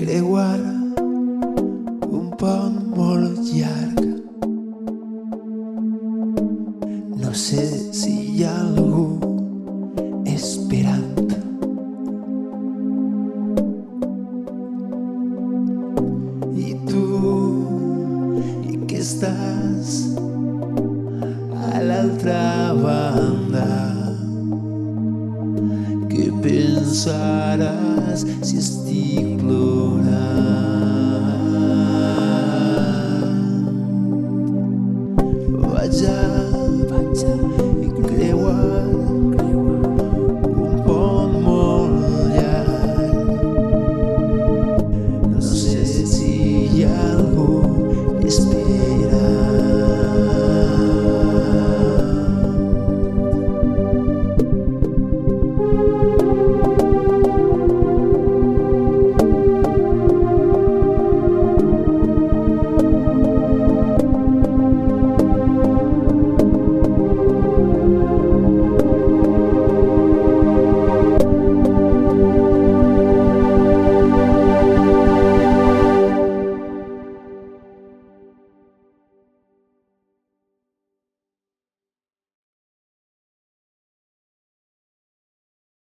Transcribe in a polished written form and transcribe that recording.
creuar un pont molt llarg. No sé si hi ha algú esperant. I tu, i que estàs a l'altra banda, què pensaràs si estic plorant?